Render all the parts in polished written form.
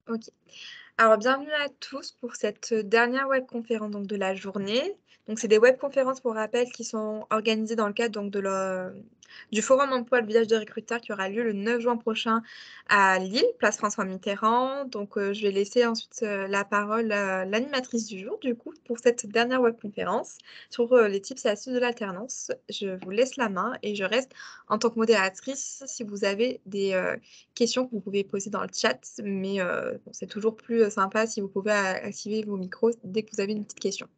OK. Alors, bienvenue à tous pour cette dernière webconférence donc de la journée. Donc, c'est des webconférences pour rappel qui sont organisées dans le cadre donc du Forum emploi le village des recruteurs qui aura lieu le 9 juin prochain à Lille, place François Mitterrand. Donc, je vais laisser ensuite, la parole à l'animatrice du jour du coup pour cette dernière webconférence sur, les tips et astuces de l'alternance. Je vous laisse la main et je reste en tant que modératrice si vous avez des, questions que vous pouvez poser dans le chat, mais bon, c'est toujours plus, sympa si vous pouvez a activer vos micros dès que vous avez une petite question.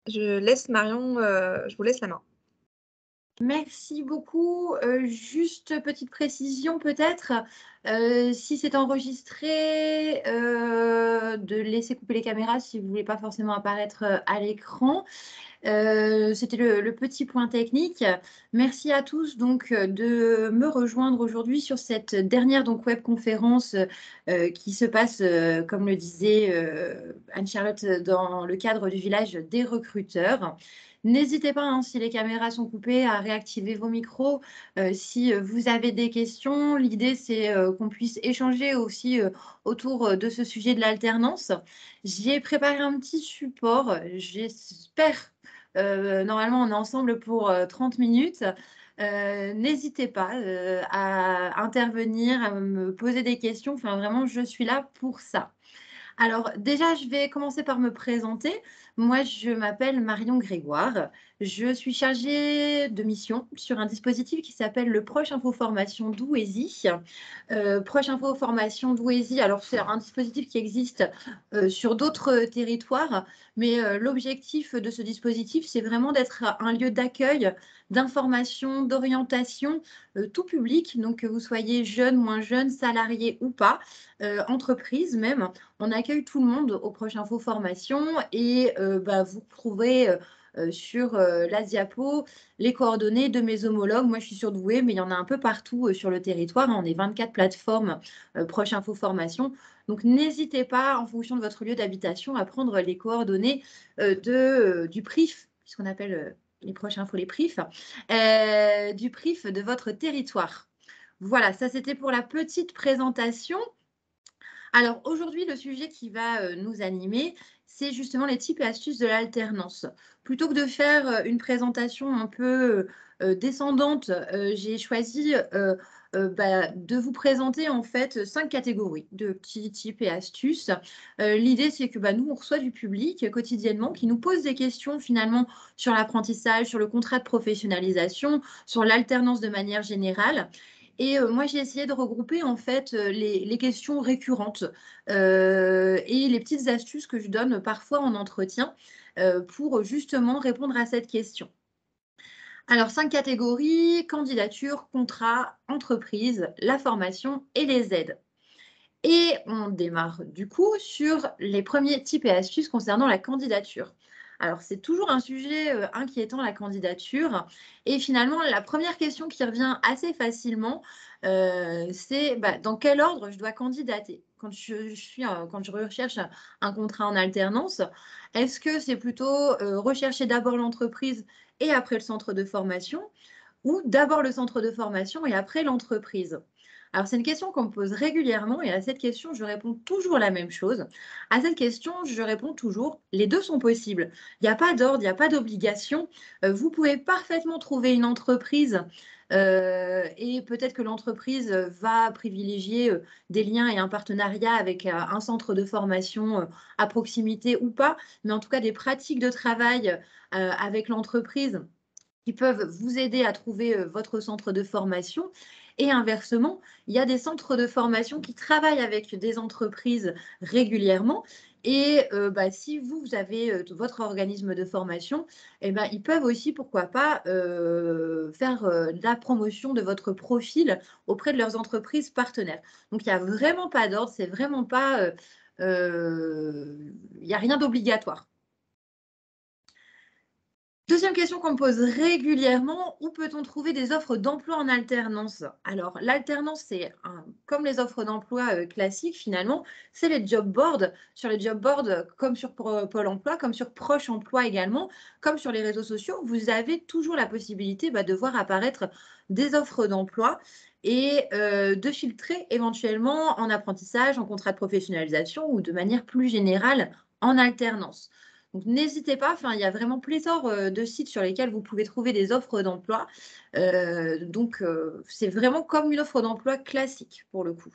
Je laisse Marion, je vous laisse la main. Merci beaucoup. Juste petite précision peut-être, si c'est enregistré, de laisser couper les caméras si vous ne voulez pas forcément apparaître, à l'écran. C'était le petit point technique. Merci à tous donc, de me rejoindre aujourd'hui sur cette dernière donc webconférence, qui se passe, comme le disait, Anne-Charlotte, dans le cadre du village des recruteurs. N'hésitez pas, hein, si les caméras sont coupées, à réactiver vos micros, si, vous avez des questions. L'idée, c'est, qu'on puisse échanger aussi, autour, de ce sujet de l'alternance. J'ai préparé un petit support, j'espère normalement, on est ensemble pour 30 minutes. N'hésitez pas à intervenir, à me poser des questions. Enfin, vraiment, je suis là pour ça. Alors déjà, je vais commencer par me présenter. Moi, je m'appelle Marion Grégoire. Je suis chargée de mission sur un dispositif qui s'appelle le Proche Info Formation Douaisis. Proche Info Formation Douaisis, alors c'est un dispositif qui existe sur d'autres territoires, mais l'objectif de ce dispositif, c'est vraiment d'être un lieu d'accueil, d'information, d'orientation, tout public, donc que vous soyez jeune, moins jeune, salarié ou pas, entreprise même. On accueille tout le monde au Proche Info Formation et vous trouverez, sur, la diapo, les coordonnées de mes homologues. Moi, je suis sur Douai, mais il y en a un peu partout, sur le territoire, hein. On est 24 plateformes, Proche Info Formation. Donc n'hésitez pas, en fonction de votre lieu d'habitation, à prendre les coordonnées, du PRIF, puisqu'on appelle, les Proches Info les PRIF, du PRIF de votre territoire. Voilà, ça c'était pour la petite présentation. Alors aujourd'hui, le sujet qui va nous animer, c'est justement les types et astuces de l'alternance. Plutôt que de faire une présentation un peu descendante, j'ai choisi de vous présenter en fait 5 catégories de petits types et astuces. L'idée, c'est que nous, on reçoit du public quotidiennement qui nous pose des questions finalement sur l'apprentissage, sur le contrat de professionnalisation, sur l'alternance de manière générale. Et moi, j'ai essayé de regrouper en fait, les questions récurrentes, et les petites astuces que je donne parfois en entretien, pour justement répondre à cette question. Alors 5 catégories: candidature, contrat, entreprise, la formation et les aides. Et on démarre du coup sur les premiers types et astuces concernant la candidature. Alors c'est toujours un sujet, inquiétant, la candidature, et finalement la première question qui revient assez facilement, c'est, dans quel ordre je dois candidater? Quand je recherche un contrat en alternance, est-ce que c'est plutôt, rechercher d'abord l'entreprise et après le centre de formation, ou d'abord le centre de formation et après l'entreprise? Alors, c'est une question qu'on me pose régulièrement, et à cette question, je réponds toujours la même chose. À cette question, je réponds toujours: les deux sont possibles. Il n'y a pas d'ordre, il n'y a pas d'obligation. Vous pouvez parfaitement trouver une entreprise, et peut-être que l'entreprise va privilégier des liens et un partenariat avec un centre de formation à proximité ou pas, mais en tout cas des pratiques de travail avec l'entreprise qui peuvent vous aider à trouver votre centre de formation. Et inversement, il y a des centres de formation qui travaillent avec des entreprises régulièrement. Et si vous avez votre organisme de formation, ils peuvent aussi, pourquoi pas, faire de la promotion de votre profil auprès de leurs entreprises partenaires. Donc, il n'y a vraiment pas d'ordre, c'est vraiment pas, il n'y a rien d'obligatoire. Deuxième question qu'on me pose régulièrement, où peut-on trouver des offres d'emploi en alternance? Alors, l'alternance, comme les offres d'emploi classiques, finalement, c'est les job boards. Sur les job boards, comme sur Pôle emploi, comme sur Proche emploi également, comme sur les réseaux sociaux, vous avez toujours la possibilité de voir apparaître des offres d'emploi et de filtrer éventuellement en apprentissage, en contrat de professionnalisation ou de manière plus générale en alternance. Donc n'hésitez pas, il y a vraiment pléthore de sites sur lesquels vous pouvez trouver des offres d'emploi. C'est vraiment comme une offre d'emploi classique pour le coup.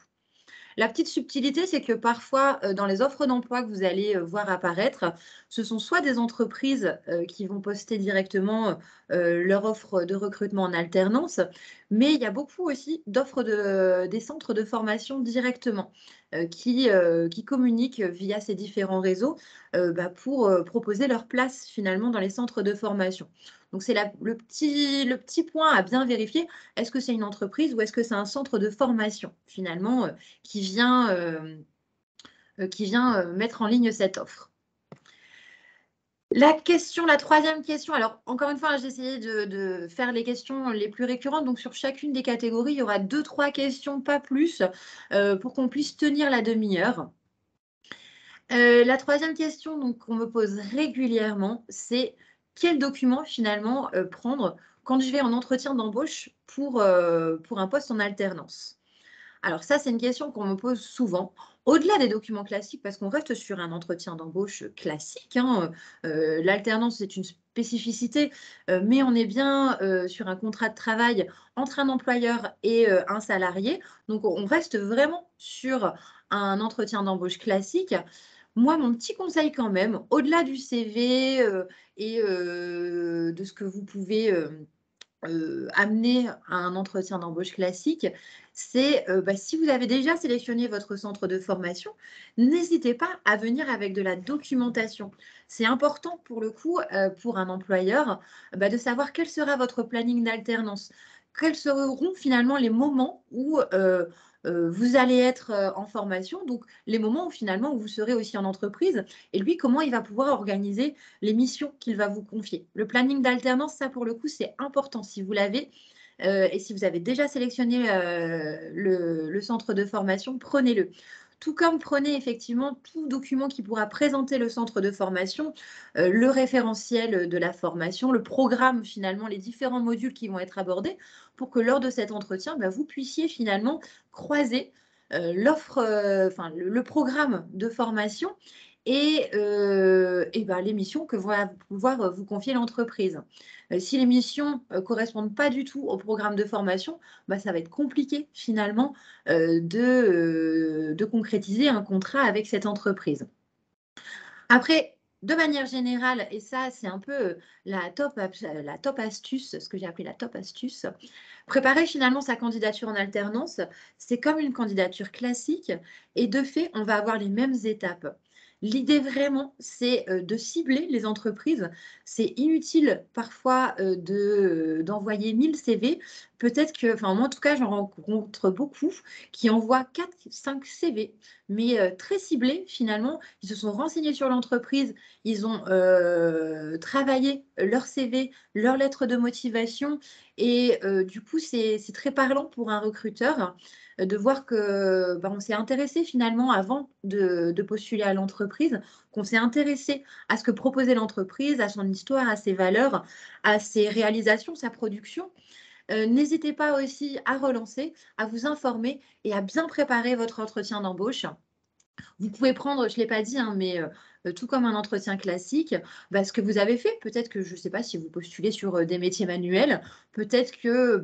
La petite subtilité, c'est que parfois, dans les offres d'emploi que vous allez voir apparaître, ce sont soit des entreprises qui vont poster directement leur offre de recrutement en alternance, mais il y a beaucoup aussi d'offres des centres de formation directement qui communiquent via ces différents réseaux pour proposer leur place finalement dans les centres de formation. Donc, c'est le petit point à bien vérifier. Est-ce que c'est une entreprise ou est-ce que c'est un centre de formation finalement qui vient mettre en ligne cette offre? La troisième question, alors encore une fois, j'ai essayé de faire les questions les plus récurrentes. Donc, sur chacune des catégories, il y aura 2-3 questions, pas plus, pour qu'on puisse tenir la demi-heure. La troisième question qu'on me pose régulièrement, c'est quel document finalement prendre quand je vais en entretien d'embauche pour un poste en alternance? Alors ça, c'est une question qu'on me pose souvent. Au-delà des documents classiques, parce qu'on reste sur un entretien d'embauche classique, hein, l'alternance, c'est une spécificité, mais on est bien sur un contrat de travail entre un employeur et un salarié. Donc, on reste vraiment sur un entretien d'embauche classique. Moi, mon petit conseil quand même, au-delà du CV et de ce que vous pouvez amener à un entretien d'embauche classique, c'est si vous avez déjà sélectionné votre centre de formation, n'hésitez pas à venir avec de la documentation. C'est important pour le coup, pour un employeur, de savoir quel sera votre planning d'alternance. Quels seront finalement les moments où vous allez être en formation, donc les moments où finalement vous serez aussi en entreprise, et lui, comment il va pouvoir organiser les missions qu'il va vous confier. Le planning d'alternance, ça pour le coup, c'est important si vous l'avez et si vous avez déjà sélectionné le centre de formation, prenez-le. Tout comme prenez effectivement tout document qui pourra présenter le centre de formation, le référentiel de la formation, le programme finalement, les différents modules qui vont être abordés pour que lors de cet entretien, vous puissiez finalement croiser l'offre, le programme de formation et les missions que va pouvoir vous confier l'entreprise. Si les missions ne correspondent pas du tout au programme de formation, ça va être compliqué finalement de concrétiser un contrat avec cette entreprise. Après, de manière générale, et ça c'est un peu la top astuce, ce que j'ai appelé la top astuce, préparer finalement sa candidature en alternance, c'est comme une candidature classique et de fait, on va avoir les mêmes étapes. L'idée vraiment, c'est de cibler les entreprises. C'est inutile parfois d'envoyer 1000 CV. Peut-être que, moi en tout cas, j'en rencontre beaucoup qui envoient 4-5 CV, mais très ciblés finalement. Ils se sont renseignés sur l'entreprise, ils ont travaillé leur CV, leur lettre de motivation et du coup, c'est très parlant pour un recruteur de voir que on s'est intéressé finalement avant de postuler à l'entreprise, qu'on s'est intéressé à ce que proposait l'entreprise, à son histoire, à ses valeurs, à ses réalisations, sa production. N'hésitez pas aussi à relancer, à vous informer et à bien préparer votre entretien d'embauche. Vous pouvez prendre, je ne l'ai pas dit, hein, mais tout comme un entretien classique, ce que vous avez fait. Peut-être que, je ne sais pas si vous postulez sur des métiers manuels, peut-être que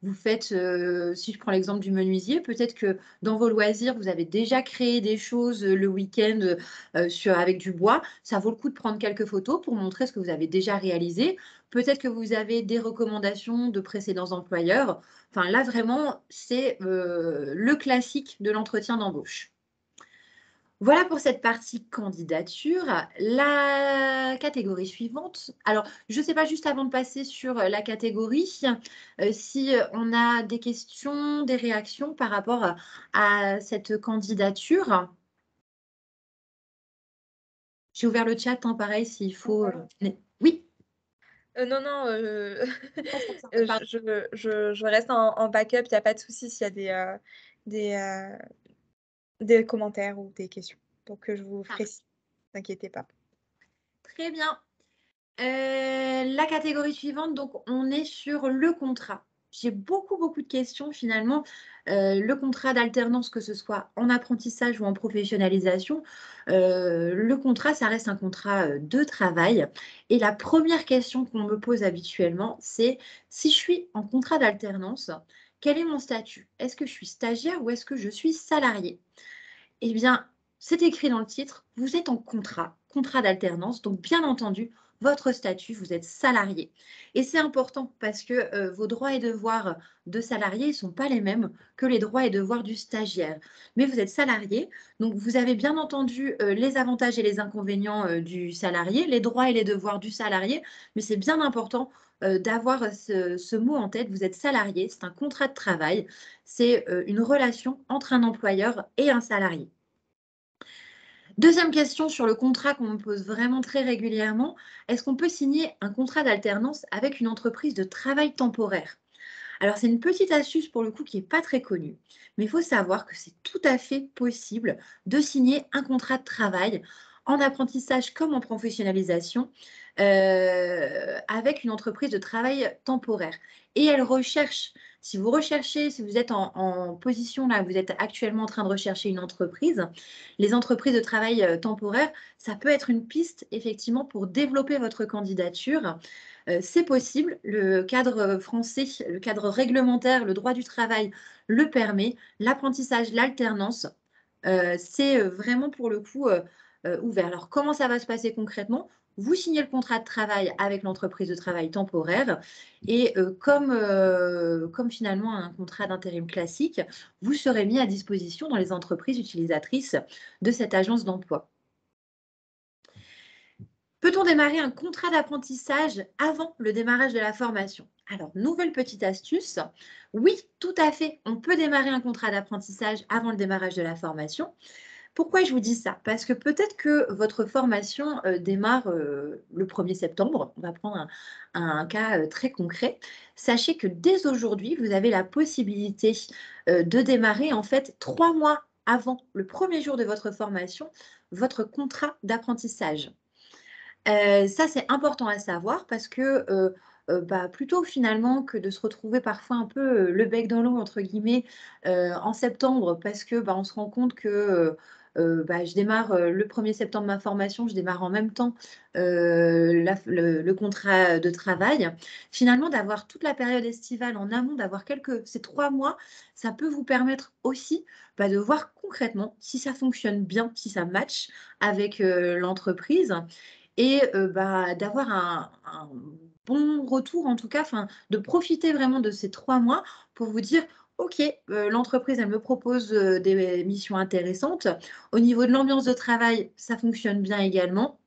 vous faites, si je prends l'exemple du menuisier, peut-être que dans vos loisirs, vous avez déjà créé des choses le week-end avec du bois. Ça vaut le coup de prendre quelques photos pour montrer ce que vous avez déjà réalisé. Peut-être que vous avez des recommandations de précédents employeurs. Enfin, là, vraiment, c'est le classique de l'entretien d'embauche. Voilà pour cette partie candidature. La catégorie suivante. Alors, je ne sais pas, juste avant de passer sur la catégorie, si on a des questions, des réactions par rapport à cette candidature. J'ai ouvert le chat, pareil, s'il faut. Oui. Non, non, Ah, ça me parle. je reste en backup, il y a pas de souci s'il y a des, des commentaires ou des questions. Donc je vous Ça ferai marche. signe, vous inquiétez pas. Très bien. La catégorie suivante, donc on est sur le contrat. J'ai beaucoup de questions finalement. Le contrat d'alternance, que ce soit en apprentissage ou en professionnalisation, le contrat, ça reste un contrat de travail. Et la première question qu'on me pose habituellement, c'est si je suis en contrat d'alternance, quel est mon statut? Est-ce que je suis stagiaire ou est-ce que je suis salarié? Eh bien, c'est écrit dans le titre, vous êtes en contrat d'alternance, donc bien entendu, votre statut, vous êtes salarié. Et c'est important parce que vos droits et devoirs de salarié ne sont pas les mêmes que les droits et devoirs du stagiaire. Mais vous êtes salarié, donc vous avez bien entendu les avantages et les inconvénients du salarié, les droits et les devoirs du salarié, mais c'est bien important d'avoir ce mot en tête, vous êtes salarié, c'est un contrat de travail, c'est une relation entre un employeur et un salarié. Deuxième question sur le contrat qu'on me pose vraiment très régulièrement, est-ce qu'on peut signer un contrat d'alternance avec une entreprise de travail temporaire? Alors, c'est une petite astuce pour le coup qui n'est pas très connue, mais il faut savoir que c'est tout à fait possible de signer un contrat de travail en apprentissage comme en professionnalisation avec une entreprise de travail temporaire. Et elle recherche, si vous recherchez, si vous êtes en position là, vous êtes actuellement en train de rechercher une entreprise, les entreprises de travail temporaire, ça peut être une piste effectivement pour développer votre candidature. C'est possible, le cadre français, le cadre réglementaire, le droit du travail le permet, l'apprentissage, l'alternance, c'est vraiment pour le coup ouvert. Alors comment ça va se passer concrètement? Vous signez le contrat de travail avec l'entreprise de travail temporaire et comme finalement un contrat d'intérim classique, vous serez mis à disposition dans les entreprises utilisatrices de cette agence d'emploi. Peut-on démarrer un contrat d'apprentissage avant le démarrage de la formation? Alors, nouvelle petite astuce. Oui, tout à fait. On peut démarrer un contrat d'apprentissage avant le démarrage de la formation. Pourquoi je vous dis ça? Parce que peut-être que votre formation démarre le 1er septembre. On va prendre un cas très concret. Sachez que dès aujourd'hui, vous avez la possibilité de démarrer en fait 3 mois avant le premier jour de votre formation, votre contrat d'apprentissage. Ça, c'est important à savoir parce que, bah, plutôt finalement que de se retrouver parfois un peu, «le bec dans l'eau» entre guillemets, en septembre parce que, bah, on se rend compte que, bah, je démarre, le 1er septembre ma formation, je démarre en même temps, le contrat de travail. Finalement, d'avoir toute la période estivale en amont, d'avoir ces 3 mois, ça peut vous permettre aussi, bah, de voir concrètement si ça fonctionne bien, si ça match avec, l'entreprise et bah, d'avoir un bon retour en tout cas, enfin, de profiter vraiment de ces 3 mois pour vous dire: «OK, l'entreprise, elle me propose, des missions intéressantes. Au niveau de l'ambiance de travail, ça fonctionne bien également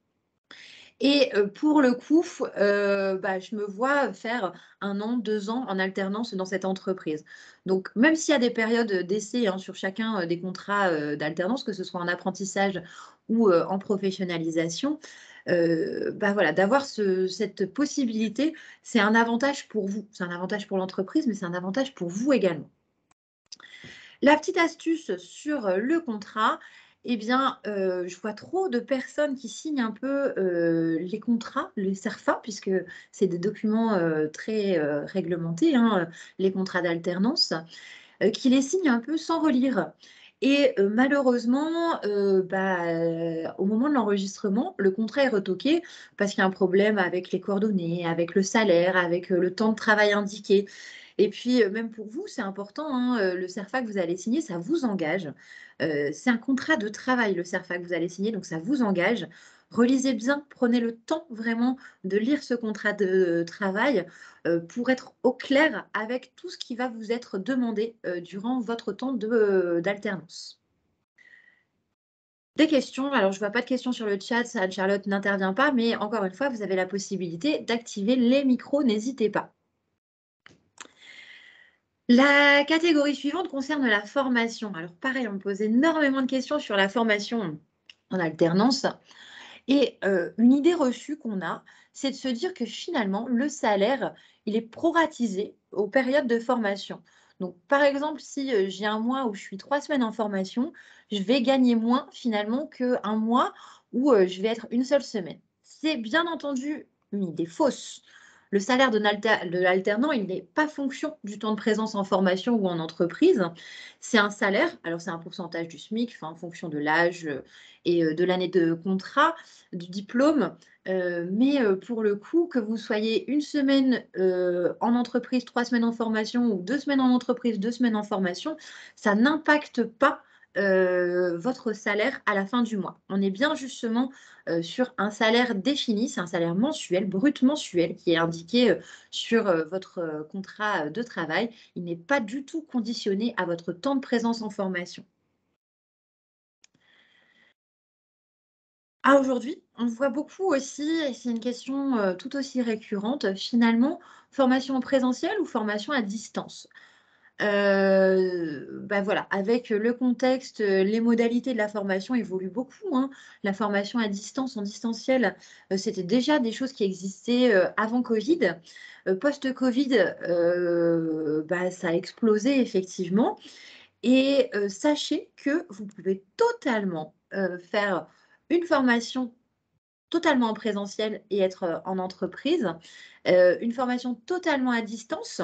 et pour le coup, bah, je me vois faire 1 an, 2 ans en alternance dans cette entreprise». Donc même s'il y a des périodes, d'essai, hein, sur chacun, des contrats, d'alternance, que ce soit en apprentissage ou en professionnalisation, bah, voilà, d'avoir cette possibilité, c'est un avantage pour vous. C'est un avantage pour l'entreprise, mais c'est un avantage pour vous également. La petite astuce sur, le contrat, eh bien, je vois trop de personnes qui signent un peu, les contrats, les CERFA, puisque c'est des documents, très, réglementés, hein, les contrats d'alternance, qui les signent un peu sans relire et malheureusement, bah, au moment de l'enregistrement, le contrat est retoqué parce qu'il y a un problème avec les coordonnées, avec le salaire, avec, le temps de travail indiqué et puis, même pour vous, c'est important, hein, le CERFA que vous allez signer, ça vous engage. C'est un contrat de travail, le CERFA que vous allez signer, donc ça vous engage. Relisez bien, prenez le temps vraiment de lire ce contrat de travail, pour être au clair avec tout ce qui va vous être demandé, durant votre temps d'alternance. Des questions? Alors je vois pas de questions sur le chat, Anne-Charlotte n'intervient pas, mais encore une fois, vous avez la possibilité d'activer les micros, n'hésitez pas. La catégorie suivante concerne la formation. Alors pareil, on me pose énormément de questions sur la formation en alternance et une idée reçue qu'on a, c'est de se dire que finalement, le salaire, il est proratisé aux périodes de formation. Donc, par exemple, si j'ai un mois où je suis 3 semaines en formation, je vais gagner moins finalement qu'un mois où je vais être une seule semaine. C'est bien entendu une idée fausse. Le salaire de l'alternant, il n'est pas fonction du temps de présence en formation ou en entreprise. C'est un salaire, alors c'est un pourcentage du SMIC, en fonction de l'âge et de l'année de contrat, du diplôme. Mais pour le coup, que vous soyez une semaine en entreprise, 3 semaines en formation ou 2 semaines en entreprise, 2 semaines en formation, ça n'impacte pas votre salaire à la fin du mois. On est bien justement sur un salaire défini, c'est un salaire mensuel, brut mensuel, qui est indiqué sur votre contrat de travail. Il n'est pas du tout conditionné à votre temps de présence en formation. Aujourd'hui, on voit beaucoup aussi, et c'est une question tout aussi récurrente, finalement, formation en présentiel ou formation à distance. Bah, voilà, avec le contexte, les modalités de la formation évoluent beaucoup, hein. La formation à distance, en distanciel, c'était déjà des choses qui existaient, avant covid. Post-covid, bah, ça a explosé effectivement et sachez que vous pouvez totalement, faire une formation totalement en présentiel et être, en entreprise, une formation totalement à distance.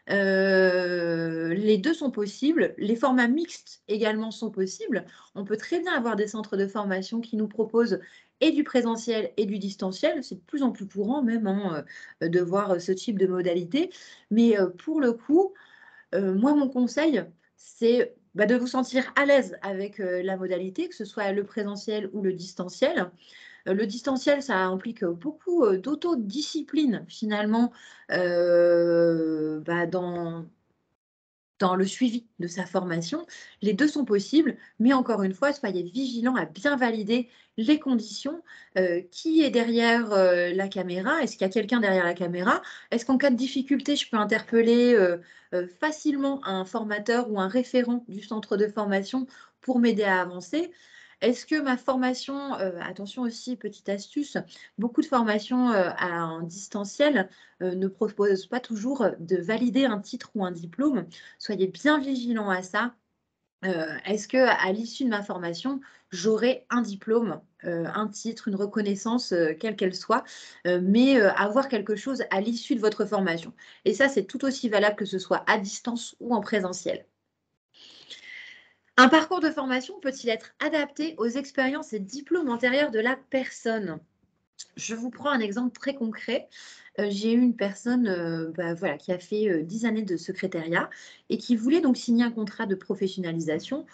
Les 2 sont possibles. Les formats mixtes également sont possibles. On peut très bien avoir des centres de formation qui nous proposent et du présentiel et du distanciel. C'est de plus en plus courant même, hein, de voir, ce type de modalité. Mais, pour le coup, moi mon conseil, c'est, bah, de vous sentir à l'aise avec, la modalité, que ce soit le présentiel ou le distanciel. Le distanciel, ça implique beaucoup, d'autodiscipline finalement, bah, dans le suivi de sa formation. Les 2 sont possibles, mais encore une fois, soyez vigilants à bien valider les conditions. Qui est derrière, la caméra? Est-ce qu'il y a quelqu'un derrière la caméra? Est-ce qu'en cas de difficulté, je peux interpeller, facilement un formateur ou un référent du centre de formation pour m'aider à avancer? Est-ce que ma formation, attention aussi, petite astuce, beaucoup de formations, en distanciel, ne proposent pas toujours de valider un titre ou un diplôme. Soyez bien vigilants à ça. Est-ce qu'à l'issue de ma formation, j'aurai un diplôme, un titre, une reconnaissance, quelle qu'elle soit, mais avoir quelque chose à l'issue de votre formation? Et ça, c'est tout aussi valable que ce soit à distance ou en présentiel. Un parcours de formation peut-il être adapté aux expériences et diplômes antérieurs de la personne? Je vous prends un exemple très concret. J'ai eu une personne, bah, voilà, qui a fait, 10 années de secrétariat et qui voulait donc signer un contrat de professionnalisation,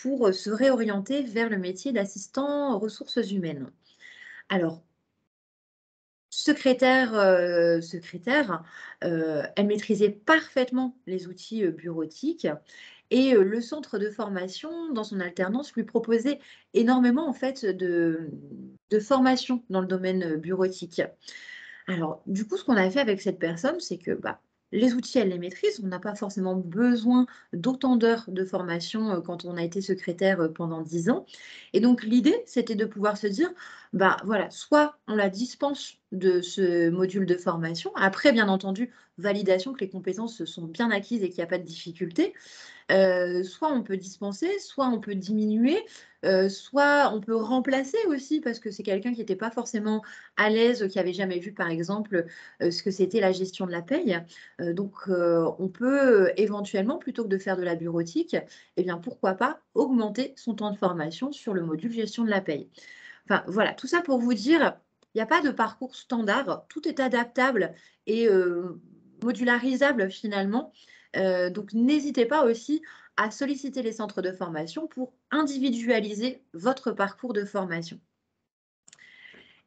pour, se réorienter vers le métier d'assistant ressources humaines. Alors, secrétaire, elle maîtrisait parfaitement les outils, bureautiques et le centre de formation, dans son alternance, lui proposait énormément en fait de formations dans le domaine, bureautique. Alors, du coup, ce qu'on a fait avec cette personne, c'est que, bah, les outils, elle les maîtrise. On n'a pas forcément besoin d'autant d'heures de formation, quand on a été secrétaire, pendant 10 ans et donc l'idée, c'était de pouvoir se dire: «Bah, voilà, soit on la dispense de ce module de formation». Après, bien entendu, validation que les compétences sont bien acquises et qu'il y a pas de difficulté. Soit on peut dispenser, soit on peut diminuer, soit on peut remplacer aussi parce que c'est quelqu'un qui n'était pas forcément à l'aise, qui avait jamais vu par exemple, ce que c'était la gestion de la paye. Donc on peut, éventuellement plutôt que de faire de la bureautique et bien pourquoi pas augmenter son temps de formation sur le module gestion de la paye. Enfin voilà, tout ça pour vous dire, il n'y a pas de parcours standard, tout est adaptable et modularisable finalement. Donc n'hésitez pas aussi à solliciter les centres de formation pour individualiser votre parcours de formation.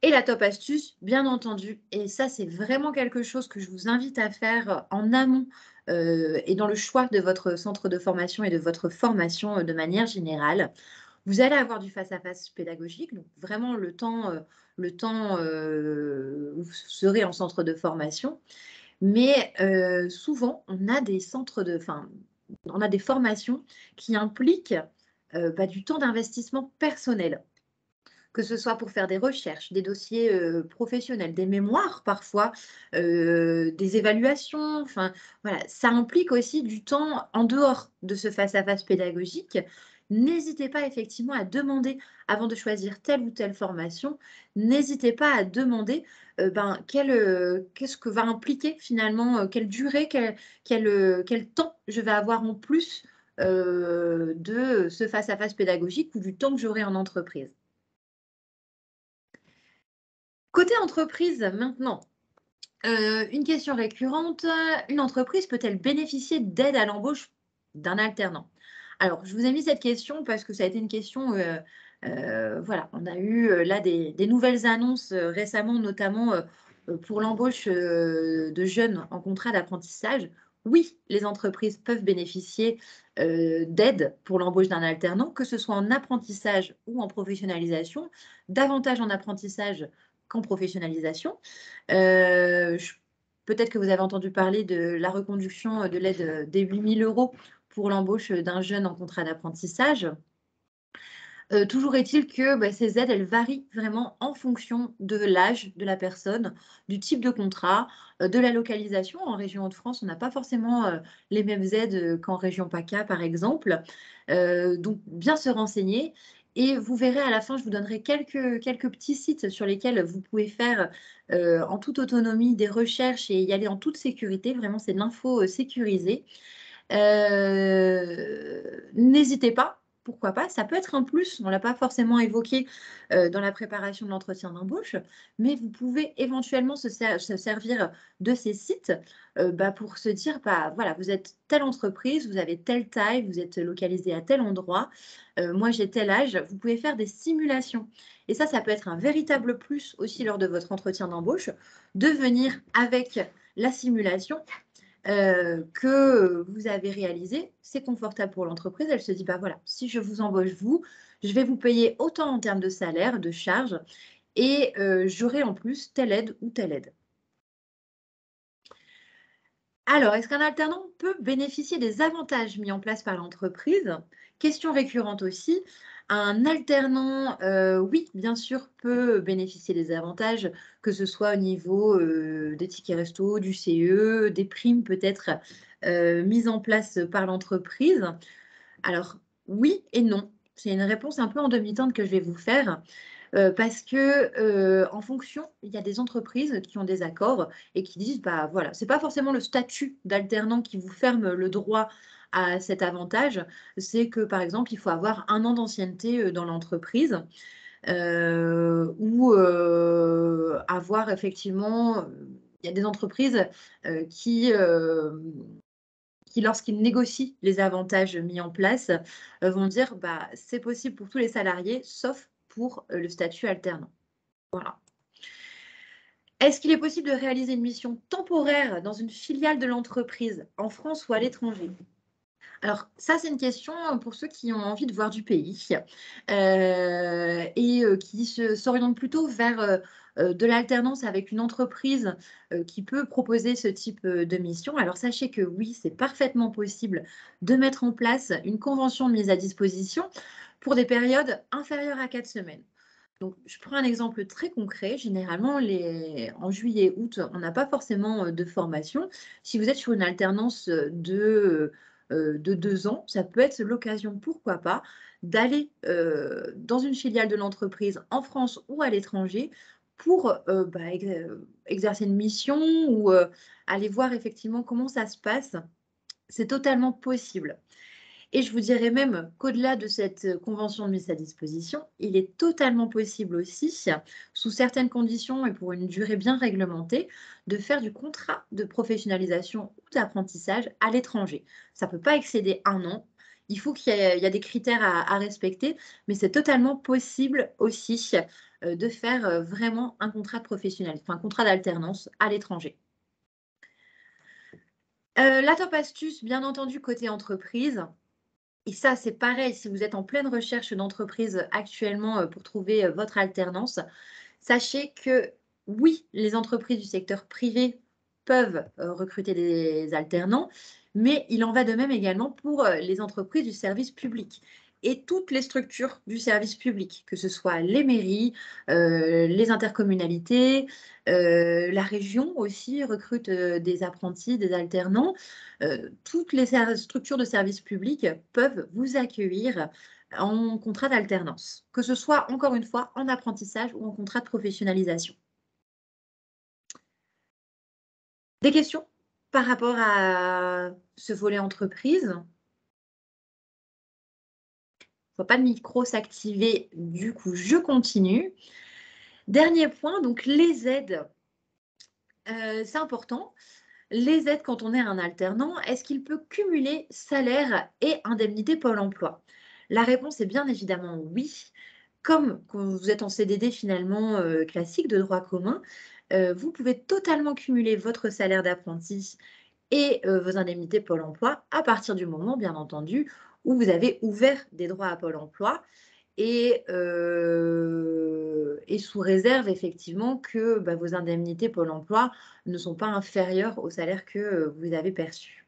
Et la top astuce, bien entendu, et ça c'est vraiment quelque chose que je vous invite à faire en amont, et dans le choix de votre centre de formation et de votre formation, de manière générale. Vous allez avoir du face-à-face pédagogique, donc vraiment le temps, où vous serez en centre de formation. Mais souvent, on a des formations qui impliquent, bah, du temps d'investissement personnel. que ce soit pour faire des recherches, des dossiers professionnels, des mémoires parfois, des évaluations. Enfin, voilà, ça implique aussi du temps en dehors de ce face-à-face pédagogique. N'hésitez pas effectivement à demander, avant de choisir telle ou telle formation, n'hésitez pas à demander qu'est-ce que va impliquer finalement, quelle durée, quel temps je vais avoir en plus de ce face-à-face pédagogique ou du temps que j'aurai en entreprise. Côté entreprise maintenant, une question récurrente, une entreprise peut-elle bénéficier d'aide à l'embauche d'un alternant? Alors, je vous ai mis cette question parce que ça a été une question, voilà, on a eu là des nouvelles annonces récemment, notamment pour l'embauche de jeunes en contrat d'apprentissage. Oui, les entreprises peuvent bénéficier d'aide pour l'embauche d'un alternant, que ce soit en apprentissage ou en professionnalisation, davantage en apprentissage qu'en professionnalisation. Peut-être que vous avez entendu parler de la reconduction de l'aide des 8 000 € pour l'embauche d'un jeune en contrat d'apprentissage. Toujours est-il que ces aides, elles varient vraiment en fonction de l'âge de la personne, du type de contrat, de la localisation. En région Hauts-de-France, on n'a pas forcément les mêmes aides qu'en région PACA, par exemple. Donc, bien se renseigner. Et vous verrez à la fin, je vous donnerai quelques petits sites sur lesquels vous pouvez faire en toute autonomie des recherches et y aller en toute sécurité. Vraiment, c'est de l'info sécurisée. N'hésitez pas, pourquoi pas, ça peut être un plus, on ne l'a pas forcément évoqué dans la préparation de l'entretien d'embauche, mais vous pouvez éventuellement se servir de ces sites pour se dire, voilà, vous êtes telle entreprise, vous avez telle taille, vous êtes localisé à tel endroit, moi j'ai tel âge, vous pouvez faire des simulations. Et ça peut être un véritable plus aussi lors de votre entretien d'embauche, de venir avec la simulation que vous avez réalisé, c'est confortable pour l'entreprise. Elle se dit, voilà, si je vous embauche vous, je vais vous payer autant en termes de salaire, de charges, et j'aurai en plus telle aide ou telle aide. Alors, est-ce qu'un alternant peut bénéficier des avantages mis en place par l'entreprise? Question récurrente aussi. Un alternant, oui, bien sûr, peut bénéficier des avantages, que ce soit au niveau des tickets resto, du CE, des primes peut-être mises en place par l'entreprise. Alors, oui et non. C'est une réponse un peu en demi-teinte que je vais vous faire. Parce que en fonction, il y a des entreprises qui ont des accords et qui disent, voilà, c'est pas forcément le statut d'alternant qui vous ferme le droit à cet avantage, c'est que, par exemple, il faut avoir 1 an d'ancienneté dans l'entreprise ou avoir effectivement, il y a des entreprises qui, lorsqu'ils négocient les avantages mis en place, vont dire, c'est possible pour tous les salariés, sauf pour le statut alternant. Voilà. Est-ce qu'il est possible de réaliser une mission temporaire dans une filiale de l'entreprise, en France ou à l'étranger? Alors, ça, c'est une question pour ceux qui ont envie de voir du pays et qui s'orientent plutôt vers de l'alternance avec une entreprise qui peut proposer ce type de mission. Alors, sachez que oui, c'est parfaitement possible de mettre en place une convention de mise à disposition pour des périodes inférieures à 4 semaines. Donc, je prends un exemple très concret. Généralement, en juillet, août, on n'a pas forcément de formation. Si vous êtes sur une alternance de 2 ans, ça peut être l'occasion, pourquoi pas, d'aller dans une filiale de l'entreprise en France ou à l'étranger pour exercer une mission ou aller voir effectivement comment ça se passe. C'est totalement possible. Et je vous dirais même qu'au-delà de cette convention de mise à disposition, il est totalement possible aussi, sous certaines conditions et pour une durée bien réglementée, de faire du contrat de professionnalisation ou d'apprentissage à l'étranger. Ça ne peut pas excéder 1 an. Il faut qu'il y ait des critères à respecter, mais c'est totalement possible aussi de faire vraiment un contrat de un contrat d'alternance à l'étranger. La top astuce, bien entendu, côté entreprise. Et ça, c'est pareil, si vous êtes en pleine recherche d'entreprise actuellement pour trouver votre alternance, sachez que oui, les entreprises du secteur privé peuvent recruter des alternants, mais il en va de même également pour les entreprises du service public. et toutes les structures du service public, que ce soit les mairies, les intercommunalités, la région aussi recrute des apprentis, des alternants. Toutes les structures de service public peuvent vous accueillir en contrat d'alternance, que ce soit, encore une fois, en apprentissage ou en contrat de professionnalisation. Des questions par rapport à ce volet entreprise? Je ne vois pas de micro s'activer, du coup, je continue. Dernier point, donc les aides. C'est important. Les aides quand on est un alternant, est-ce qu'il peut cumuler salaire et indemnité Pôle emploi? La réponse est bien évidemment oui. Comme quand vous êtes en CDD finalement classique de droit commun, vous pouvez totalement cumuler votre salaire d'apprenti et vos indemnités Pôle emploi à partir du moment, bien entendu, où vous avez ouvert des droits à Pôle emploi et sous réserve effectivement que vos indemnités Pôle emploi ne sont pas inférieures au salaire que vous avez perçu.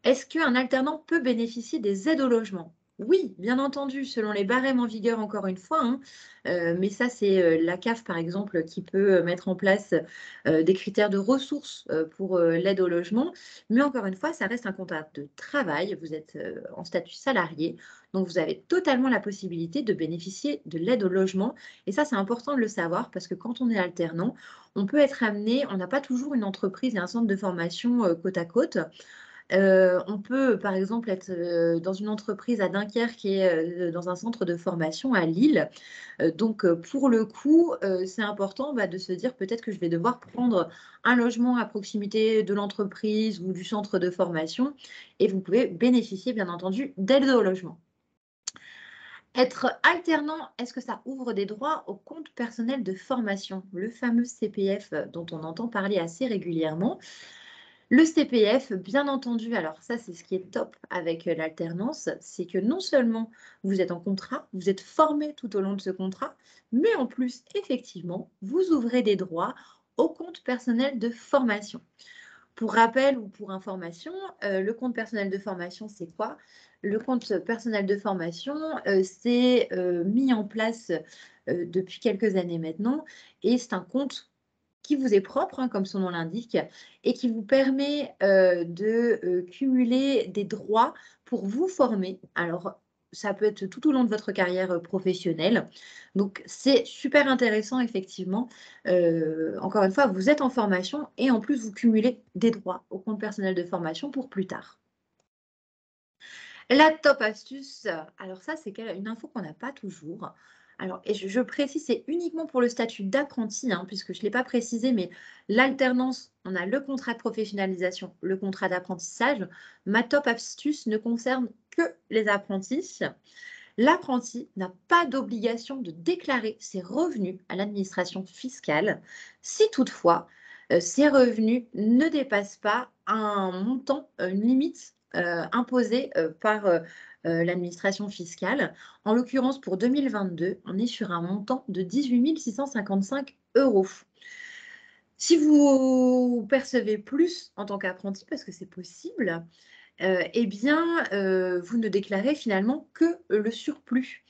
Est-ce qu'un alternant peut bénéficier des aides au logement? Oui, bien entendu, selon les barèmes en vigueur, encore une fois, hein, mais ça, c'est la CAF, par exemple, qui peut mettre en place des critères de ressources pour l'aide au logement. Mais encore une fois, ça reste un contrat de travail. Vous êtes en statut salarié, donc vous avez totalement la possibilité de bénéficier de l'aide au logement. Et ça, c'est important de le savoir parce que quand on est alternant, on peut être amené, on n'a pas toujours une entreprise et un centre de formation côte à côte. On peut, par exemple, être dans une entreprise à Dunkerque et dans un centre de formation à Lille. Donc, pour le coup, c'est important de se dire peut-être que je vais devoir prendre un logement à proximité de l'entreprise ou du centre de formation. Et vous pouvez bénéficier, bien entendu, d'aide au logement. Être alternant, est-ce que ça ouvre des droits au compte personnel de formation, le fameux CPF dont on entend parler assez régulièrement? Le CPF, bien entendu, alors ça, c'est ce qui est top avec l'alternance, c'est que non seulement vous êtes en contrat, vous êtes formé tout au long de ce contrat, mais en plus, effectivement, vous ouvrez des droits au compte personnel de formation. Pour rappel ou pour information, le compte personnel de formation, c'est quoi? Le compte personnel de formation, c'est mis en place depuis quelques années maintenant et c'est un compte qui vous est propre, hein, comme son nom l'indique, et qui vous permet de cumuler des droits pour vous former. Alors, ça peut être tout au long de votre carrière professionnelle. Donc, c'est super intéressant, effectivement. Encore une fois, vous êtes en formation et en plus, vous cumulez des droits au compte personnel de formation pour plus tard. La top astuce, alors ça, c'est une info qu'on n'a pas toujours. Alors, et je précise, c'est uniquement pour le statut d'apprenti, hein, puisque je ne l'ai pas précisé, mais l'alternance, on a le contrat de professionnalisation, le contrat d'apprentissage. Ma top astuce ne concerne que les apprentis. L'apprenti n'a pas d'obligation de déclarer ses revenus à l'administration fiscale si toutefois ces revenus ne dépassent pas un montant, une limite imposée par l'administration fiscale. En l'occurrence, pour 2022, on est sur un montant de 18 655 €. Si vous percevez plus en tant qu'apprenti, parce que c'est possible, eh bien, vous ne déclarez finalement que le surplus.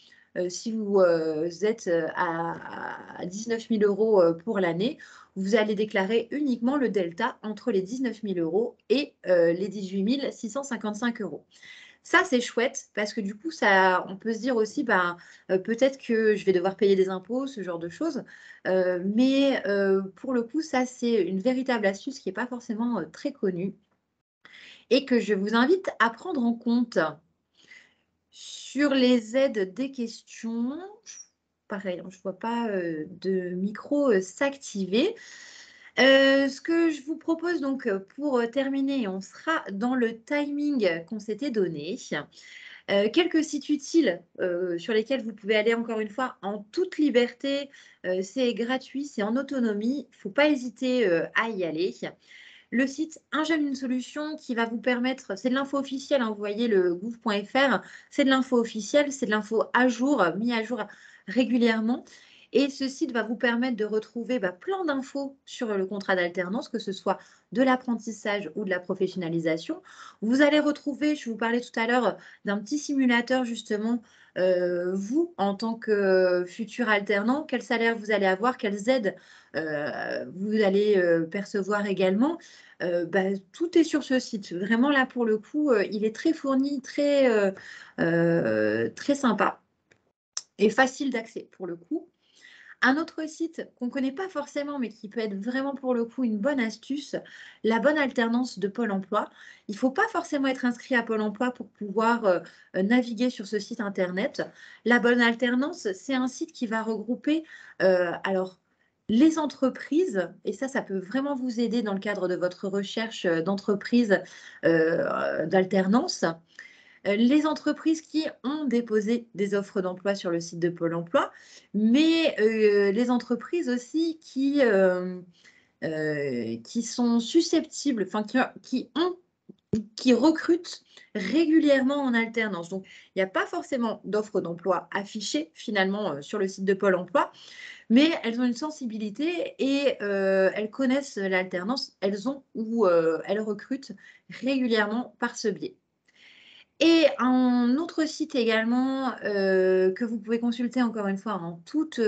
Si vous êtes à 19 000 € pour l'année, vous allez déclarer uniquement le delta entre les 19 000 € et les 18 655 €. Ça, c'est chouette parce que du coup, on peut se dire aussi, peut-être que je vais devoir payer des impôts, ce genre de choses. Mais pour le coup, ça, c'est une véritable astuce qui n'est pas forcément très connue et que je vous invite à prendre en compte. Sur les aides des questions, pareil, hein, je ne vois pas de micro s'activer. Ce que je vous propose donc pour terminer, on sera dans le timing qu'on s'était donné. Quelques sites utiles sur lesquels vous pouvez aller encore une fois en toute liberté. C'est gratuit, c'est en autonomie. Il ne faut pas hésiter à y aller. Le site Un jeune, une solution qui va vous permettre, c'est de l'info officielle, hein, vous voyez le gouv.fr, c'est de l'info officielle, c'est de l'info à jour, mis à jour régulièrement. Et ce site va vous permettre de retrouver plein d'infos sur le contrat d'alternance, que ce soit de l'apprentissage ou de la professionnalisation. Vous allez retrouver, je vous parlais tout à l'heure d'un petit simulateur justement, vous, en tant que futur alternant, quel salaire vous allez avoir, quelles aides vous allez percevoir également. Tout est sur ce site. Vraiment, là, pour le coup, il est très fourni, très sympa et facile d'accès pour le coup. Un autre site qu'on ne connaît pas forcément, mais qui peut être vraiment pour le coup une bonne astuce, la bonne alternance de Pôle emploi. Il ne faut pas forcément être inscrit à Pôle emploi pour pouvoir naviguer sur ce site internet. La bonne alternance, c'est un site qui va regrouper alors les entreprises, et ça peut vraiment vous aider dans le cadre de votre recherche d'entreprise d'alternance. Les entreprises qui ont déposé des offres d'emploi sur le site de Pôle emploi, mais les entreprises aussi qui sont susceptibles, enfin qui recrutent régulièrement en alternance. Donc, il n'y a pas forcément d'offres d'emploi affichées finalement sur le site de Pôle emploi, mais elles ont une sensibilité et elles connaissent l'alternance, elles ont ou elles recrutent régulièrement par ce biais. Et un autre site également que vous pouvez consulter encore une fois en toute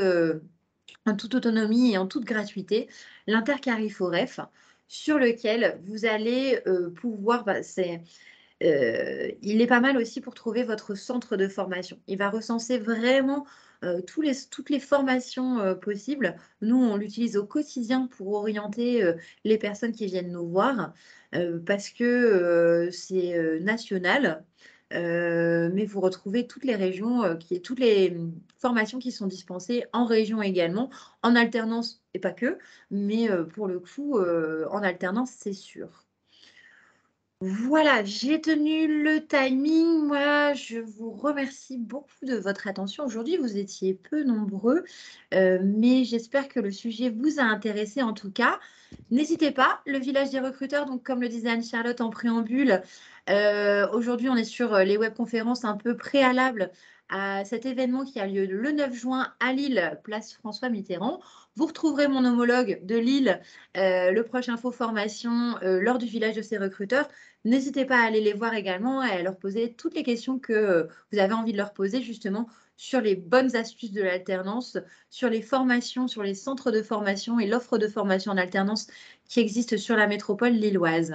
autonomie et en toute gratuité, l'Intercariforef, sur lequel vous allez pouvoir, il est pas mal aussi pour trouver votre centre de formation. Il va recenser vraiment toutes les formations possibles. Nous, on l'utilise au quotidien pour orienter les personnes qui viennent nous voir parce que c'est national. Mais vous retrouvez toutes les régions, toutes les formations qui sont dispensées en région également, en alternance et pas que, mais pour le coup, en alternance, c'est sûr. Voilà, j'ai tenu le timing. Moi, je vous remercie beaucoup de votre attention. Aujourd'hui, vous étiez peu nombreux, mais j'espère que le sujet vous a intéressé en tout cas. N'hésitez pas, le village des recruteurs, donc comme le disait Anne-Charlotte en préambule, aujourd'hui, on est sur les webconférences un peu préalables à cet événement qui a lieu le 9 juin à Lille, place François Mitterrand. Vous retrouverez mon homologue de Lille, le prochain Info Formation, lors du village de ces recruteurs. N'hésitez pas à aller les voir également et à leur poser toutes les questions que vous avez envie de leur poser justement sur les bonnes astuces de l'alternance, sur les formations, sur les centres de formation et l'offre de formation en alternance qui existe sur la métropole lilloise.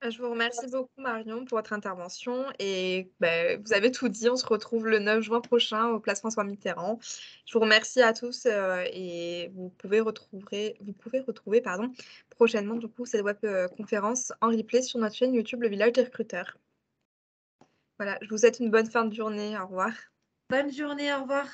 Je vous remercie beaucoup Marion pour votre intervention et vous avez tout dit. On se retrouve le 9 juin prochain au Place François Mitterrand. Je vous remercie à tous, et vous pouvez retrouver, pardon, prochainement du coup cette web, conférence en replay sur notre chaîne YouTube Le Village des Recruteurs. Voilà, je vous souhaite une bonne fin de journée. Au revoir. Bonne journée, au revoir.